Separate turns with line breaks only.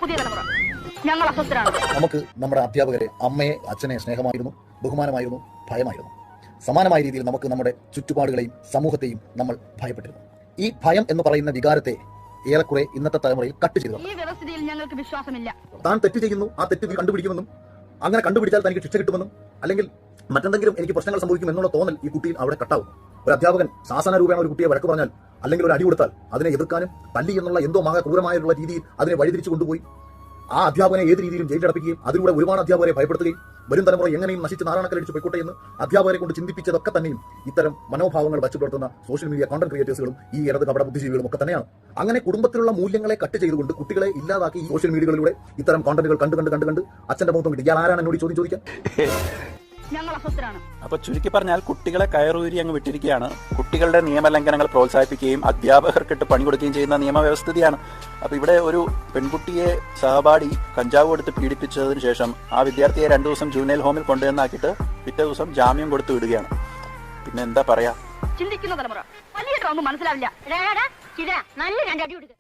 പുതിയ തലമുറ ഞങ്ങൾ അസ്വസ്ഥരാണ്.
നമുക്ക് നമ്മുടെ അധ്യാപകരെ, അമ്മയെ അച്ഛനെ സ്നേഹമായിരുന്നു, ബഹുമാനമായിരുന്നു, ഭയമായിരുന്നു. സമാനമായ രീതിയിൽ നമുക്ക് നമ്മുടെ ചുറ്റുപാടുകളെയും സമൂഹത്തെയും നമ്മൾ ഭയപ്പെട്ടിരുന്നു. ഈ ഭയം എന്ന് പറയുന്ന വികാരത്തെ ഏറെക്കുറെ ഇന്നത്തെ തലമുറയിൽ കട്ട് ചെയ്തു.
ഈ വ്യവസ്ഥയിൽ ഞങ്ങൾക്ക് വിശ്വാസമില്ല.
താൻ തെറ്റ് ചെയ്യുന്നു, ആ തെറ്റ് കണ്ടുപിടിക്കുമെന്നും അങ്ങനെ കണ്ടുപിടിച്ചാൽ തനിക്ക് ശിക്ഷ കിട്ടുമെന്നും അല്ലെങ്കിൽ മറ്റെന്തെങ്കിലും എനിക്ക് പ്രശ്നങ്ങൾ സംഭവിക്കും എന്നുള്ള തോന്നൽ ഈ കുട്ടിയിൽ അവിടെ കട്ടാവും. ഒരു അധ്യാപകൻ ശാസന രൂപേണ ഒരു കുട്ടിയെ വഴക്ക് പറഞ്ഞാൽ അല്ലെങ്കിൽ ഒരു അടി കൊടുത്താൽ അതിനെ എതിർക്കാനും തല്ലി എന്നുള്ള എന്തോ ക്രൂരമായുള്ള രീതിയിൽ അതിനെ വഴിതിരിച്ചു കൊണ്ടുപോയി ആ അധ്യാപകനെ ഏത് രീതിയിലും ജയിലിലടപ്പിക്കുകയും അതിലൂടെ ഒരുപാട് അധ്യാപകരെ ഭയപ്പെടുത്തുകയും വരും തലമുറ എങ്ങനെയും നശിച്ച് നാരായണക്കലടിച്ച് പോയിക്കോട്ടെ എന്ന് അധ്യാപകരെ കൊണ്ട് ചിന്തിപ്പിച്ചതൊക്കെ തന്നെയും ഇത്തരം മനോഭാവങ്ങൾ വച്ചു പുലർത്തുന്ന സോഷ്യൽ മീഡിയ കോണ്ടന്റ് ക്രിയേറ്റേഴ്സുകളും ഈ ഇടത് കപട ബുദ്ധിജീവികളും ഒക്കെ തന്നെയാണ്. അങ്ങനെ കുടുംബത്തിലുള്ള മൂല്യങ്ങളെ കട്ട് ചെയ്തുകൊണ്ട് കുട്ടികളെ ഇല്ലാതാക്കി ഈ സോഷ്യൽ മീഡിയകളിലൂടെ ഇത്തരം കോണ്ടന്റുകൾ കണ്ട് അച്ഛന്റെ മുഖം കിട്ടി. ഇയാൾ ആരാണ് എന്നോട് ചോദ്യം ചോദിക്കാൻ?
ഞങ്ങൾ അസ്വസ്ഥരാണ്.
അപ്പൊ ചുരുക്കി പറഞ്ഞാൽ കുട്ടികളെ കയറൂരി അങ്ങ് വിട്ടിരിക്കുകയാണ്. കുട്ടികളുടെ നിയമലംഘനങ്ങൾ പ്രോത്സാഹിപ്പിക്കുകയും അധ്യാപകർക്കിട്ട് പണി കൊടുക്കുകയും ചെയ്യുന്ന നിയമവ്യവസ്ഥിതിയാണ്. അപ്പൊ ഇവിടെ ഒരു പെൺകുട്ടിയെ സഹപാഠി കഞ്ചാവ് കൊടുത്ത് പീഡിപ്പിച്ചതിന് ശേഷം ആ വിദ്യാർത്ഥിയെ 2 ദിവസം ജൂനിയൽ ഹോമിൽ കൊണ്ടുവന്നാക്കിയിട്ട് പിറ്റേ ദിവസം ജാമ്യം കൊടുത്ത് വിടുകയാണ്. പിന്നെ എന്താ പറയാ?
ചിന്തിക്കുന്ന തലമുറ വലിയ ഒന്നും മനസ്സിലാവില്ല. നല്ല 2 അടി കൊടുക്കുക.